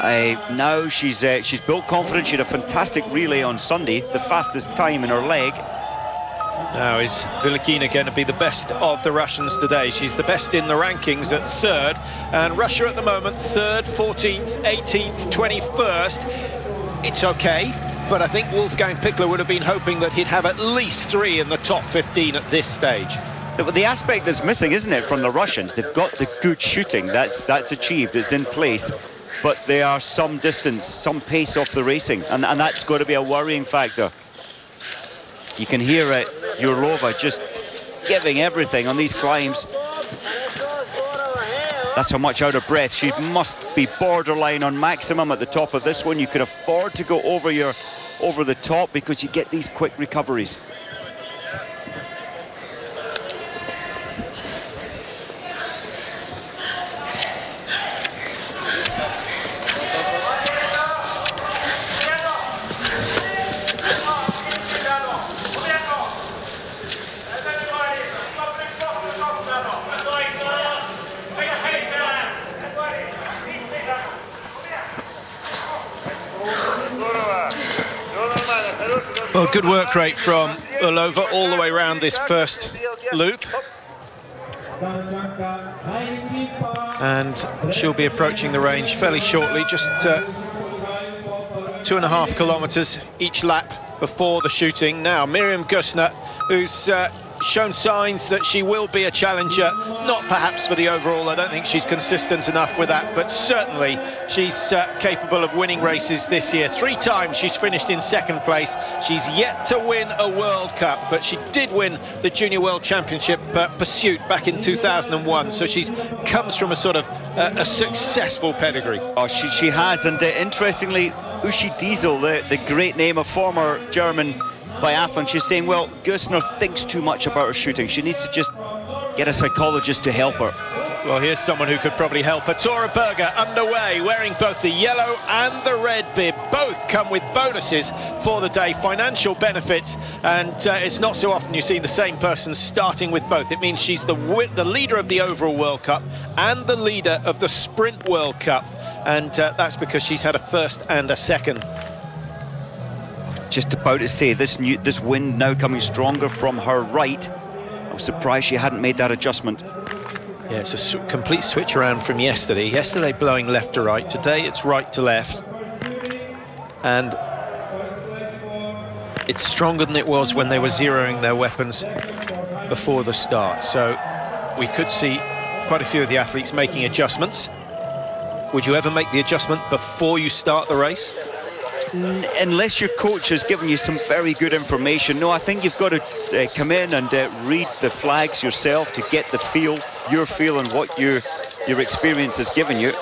Now she's built confidence. She had a fantastic relay on Sunday, the fastest time in her leg. Now is Vilikina going to be the best of the Russians today? She's the best in the rankings at 3rd, and Russia at the moment 3rd, 14th, 18th, 21st. It's okay, but I think Wolfgang Pichler would have been hoping that he'd have at least 3 in the top 15 at this stage. The aspect that's missing, isn't it, from the Russians? They've got the good shooting. That's achieved. It's in place. But they are some distance, some pace off the racing, and that's got to be a worrying factor. You can hear it, Yurlova just giving everything on these climbs. That's how much out of breath. She must be borderline on maximum at the top of this one. You can afford to go over the top because you get these quick recoveries. Well, good work rate from Yurlova all the way around this first loop. And she'll be approaching the range fairly shortly, just 2.5 kilometers each lap before the shooting. Now, Miriam Gusner, who's shown signs that she will be a challenger, not perhaps for the overall. I don't think she's consistent enough with that, but certainly she's capable of winning races this year. 3 times she's finished in 2nd place. She's yet to win a World Cup, but she did win the Junior World Championship pursuit back in 2001, so she comes from a sort of a successful pedigree. Oh, she has, and interestingly, Uschi Diesel, the great name of former German biathlon, she's saying, well, Gusner thinks too much about her shooting. She needs to just get a psychologist to help her. Well, here's someone who could probably help her. Tora Berger underway, wearing both the yellow and the red bib. Both come with bonuses for the day, financial benefits, and it's not so often you see the same person starting with both. It means she's the leader of the overall World Cup and the leader of the Sprint World Cup, and that's because she's had a 1st and a 2nd. Just about to say, this wind now coming stronger from her right. I was surprised she hadn't made that adjustment. Yeah, it's a complete switch around from yesterday. Yesterday blowing left to right. Today it's right to left. And it's stronger than it was when they were zeroing their weapons before the start. So we could see quite a few of the athletes making adjustments. Would you ever make the adjustment before you start the race? Unless your coach has given you some very good information. No, I think you've got to come in and read the flags yourself to get the feel, your feel, and what your experience has given you.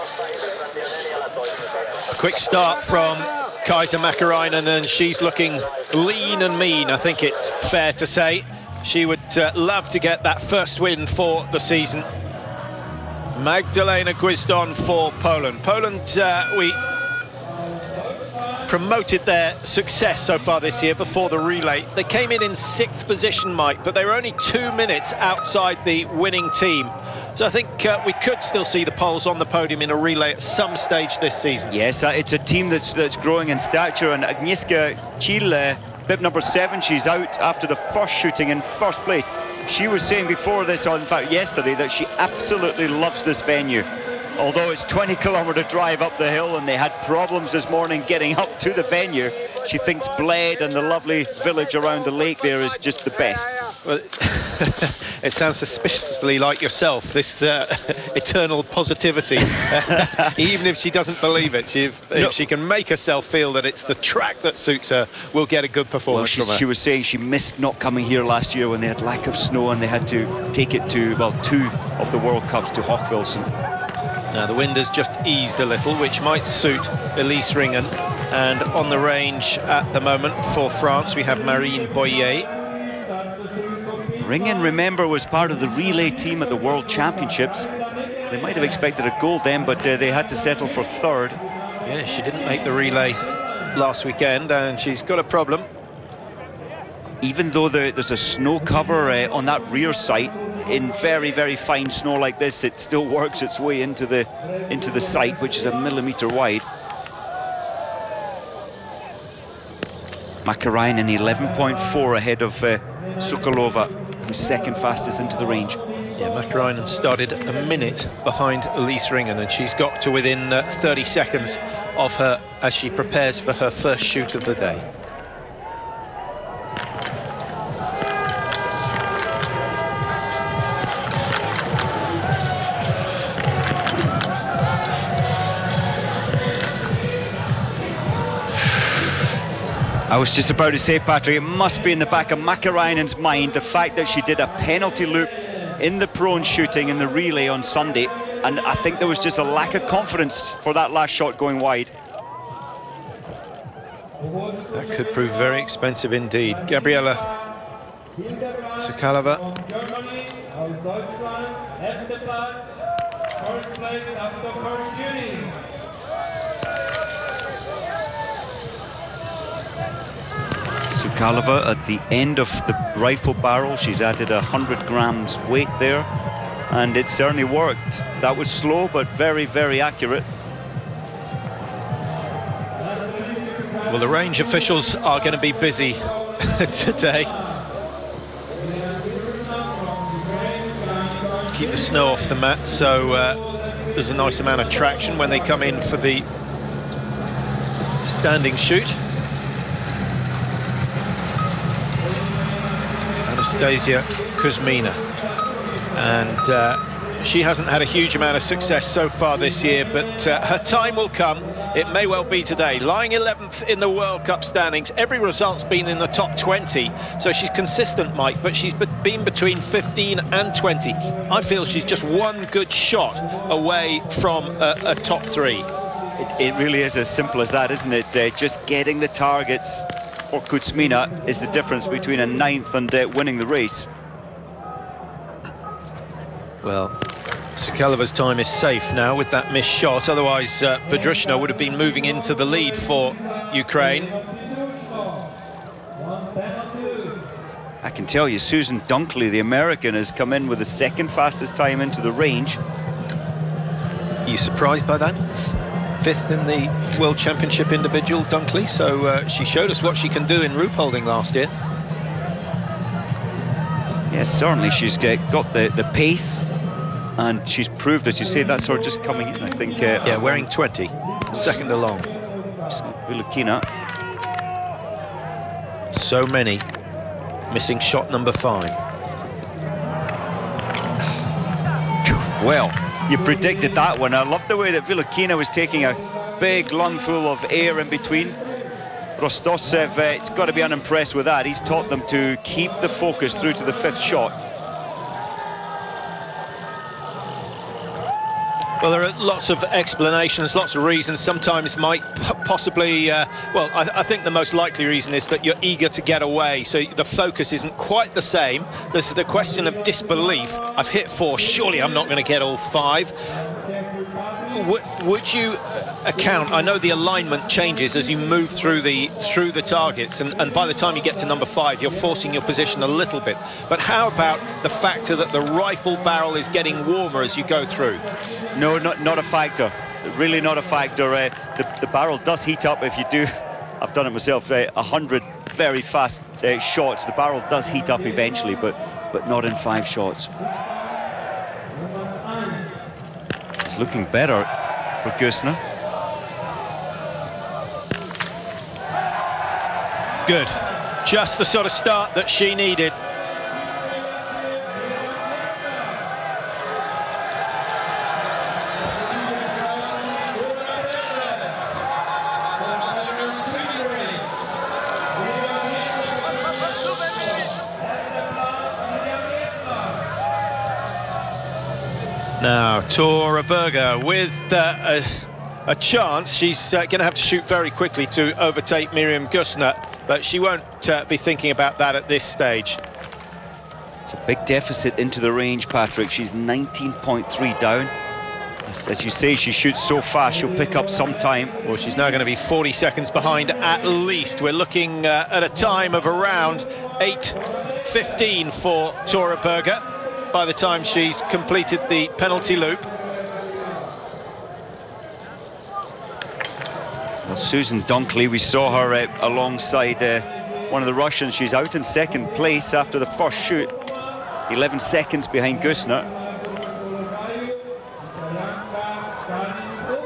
A quick start from Kaisa Mäkäräinen, and she's looking lean and mean, I think it's fair to say. She would love to get that first win for the season. Magdalena Gwizdon for Poland. Poland, we promoted their success so far this year before the relay. They came in 6th position, Mike, but they were only 2 minutes outside the winning team. So I think we could still see the Poles on the podium in a relay at some stage this season. Yes, it's a team that's growing in stature, and Agnieszka Chil, bib number 7, she's out after the first shooting in 1st place. She was saying before this, in fact yesterday, that she absolutely loves this venue. Although it's 20-kilometer drive up the hill and they had problems this morning getting up to the venue, she thinks Bled and the lovely village around the lake there is just the best. Well, it sounds suspiciously like yourself, this eternal positivity. Even if she doesn't believe it, if she can make herself feel that it's the track that suits her, we'll get a good performance from her. She was saying she missed not coming here last year when they had lack of snow and they had to take it to, well, 2 of the World Cups to Hochwilson. Now the wind has just eased a little, which might suit Elise Ringen. And on the range at the moment for France, we have Marine Boyer. Ringen, remember, was part of the relay team at the World Championships. They might have expected a gold then, but they had to settle for 3rd. Yeah, she didn't make the relay last weekend, and she's got a problem. Even though there's a snow cover on that rear sight, in very, very fine snow like this, it still works its way into the sight, which is 1 millimeter wide. Mäkinen 11.4 ahead of Sokolova, who's second fastest into the range. Yeah, Mäkinen started a minute behind Elise Ringen, and she's got to within 30 seconds of her as she prepares for her first shoot of the day. I was just about to say, Patrick, it must be in the back of Mäkinen's mind the fact that she did a penalty loop in the prone shooting in the relay on Sunday, and I think there was just a lack of confidence for that last shot going wide. That could prove very expensive indeed. Gabriela Sokolova. Sokolova at the end of the rifle barrel, she's added 100 grams weight there, and it certainly worked. That was slow but very, very accurate. Well, the range officials are going to be busy today. Keep the snow off the mat, so there's a nice amount of traction when they come in for the standing shoot. Anastasia Kuzmina, and she hasn't had a huge amount of success so far this year, but her time will come. It may well be today. Lying 11th in the World Cup standings, every result's been in the top 20, so she's consistent, Mike, but she's been between 15 and 20. I feel she's just one good shot away from a top 3. It really is as simple as that, isn't it? Just getting the targets for Kuzmina is the difference between a 9th and winning the race. Well, Sokolova's time is safe now with that missed shot. Otherwise, Bedrushna would have been moving into the lead for Ukraine. I can tell you, Susan Dunkley, the American, has come in with the second fastest time into the range. Are you surprised by that? 5th in the World Championship individual, Dunkley, so she showed us what she can do in Ruhpolding last year. Yes, certainly she's got the pace, and she's proved, as you say, that's sort of just coming in, I think. Yeah, wearing 20, second along. Biathlon. So many missing shot number 5. Well, you predicted that one. I love the way that Vilokina was taking a big lungful of air in between. Rostosev, it's got to be unimpressed with that. He's taught them to keep the focus through to the 5th shot. Well, there are lots of explanations, lots of reasons. Sometimes might possibly, well, I think the most likely reason is that you're eager to get away, so the focus isn't quite the same. There's the question of disbelief. I've hit 4, surely I'm not going to get all 5. Would you account, I know the alignment changes as you move through the targets, and by the time you get to number 5 you're forcing your position a little bit, but how about the factor that the rifle barrel is getting warmer as you go through? No, not a factor, really not a factor. The barrel does heat up if you do, I've done it myself, 100 very fast shots. The barrel does heat up eventually, but not in 5 shots. It's looking better for Gusner. Good, just the sort of start that she needed. Now, Tora Berger with a chance. She's going to have to shoot very quickly to overtake Miriam Gusner, but she won't be thinking about that at this stage. It's a big deficit into the range, Patrick. She's 19.3 down. As you say, she shoots so fast, she'll pick up some time. Well, she's now going to be 40 seconds behind at least. We're looking at a time of around 8:15 for Tora Berger by the time she's completed the penalty loop. Well, Susan Dunkley, we saw her alongside one of the Russians. She's out in second place after the first shoot, 11 seconds behind Gusner.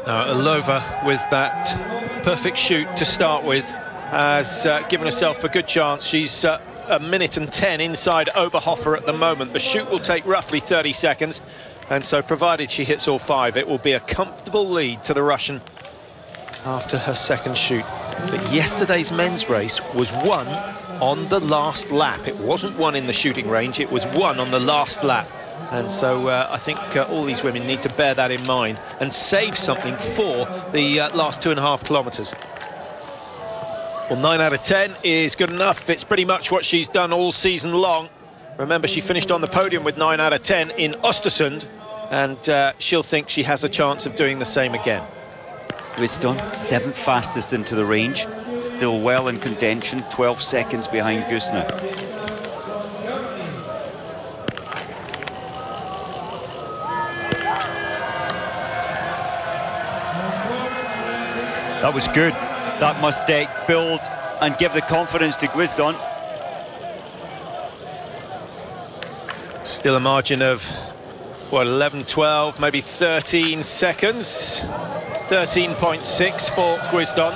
Alova, with that perfect shoot to start with, has given herself a good chance. She's a minute and 10 inside Oberhofer at the moment. The shoot will take roughly 30 seconds, and so provided she hits all 5, it will be a comfortable lead to the Russian after her second shoot. But yesterday's men's race was won on the last lap. It wasn't won in the shooting range, it was won on the last lap. And so I think all these women need to bear that in mind and save something for the last 2.5 kilometres. Well, 9 out of 10 is good enough. It's pretty much what she's done all season long. Remember, she finished on the podium with 9 out of 10 in Östersund, and she'll think she has a chance of doing the same again. Wisdom, 7th fastest into the range, still well in contention, 12 seconds behind Gusner. That was good. That must build and give the confidence to Gwisdon. Still a margin of, what, 11, 12, maybe 13 seconds. 13.6 for Gwisdon.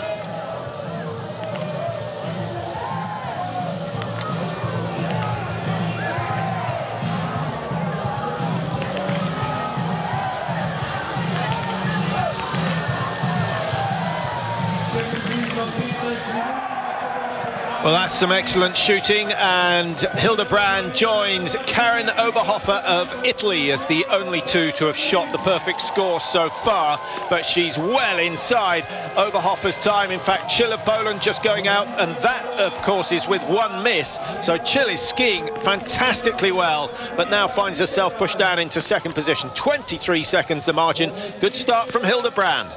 Well, that's some excellent shooting, and Hildebrand joins Karin Oberhofer of Italy as the only two to have shot the perfect score so far, but she's well inside Oberhofer's time. In fact, Chill of Poland just going out, and that, of course, is with 1 miss. So Chill is skiing fantastically well, but now finds herself pushed down into second position. 23 seconds the margin. Good start from Hildebrand.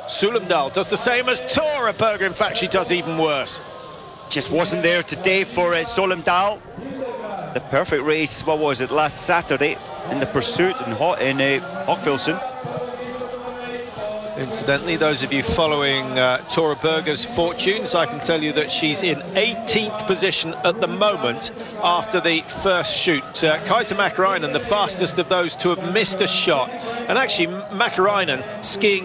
Sulumdal does the same as Tora Berger. In fact, she does even worse. Just wasn't there today for Solomdal. The perfect race, what was it, last Saturday in the pursuit in Hochfilzen. Incidentally, those of you following Tora Berger's fortunes, I can tell you that she's in 18th position at the moment after the first shoot. Kaisa Mäkäräinen, the fastest of those to have missed a shot. And actually, Mäkäräinen skiing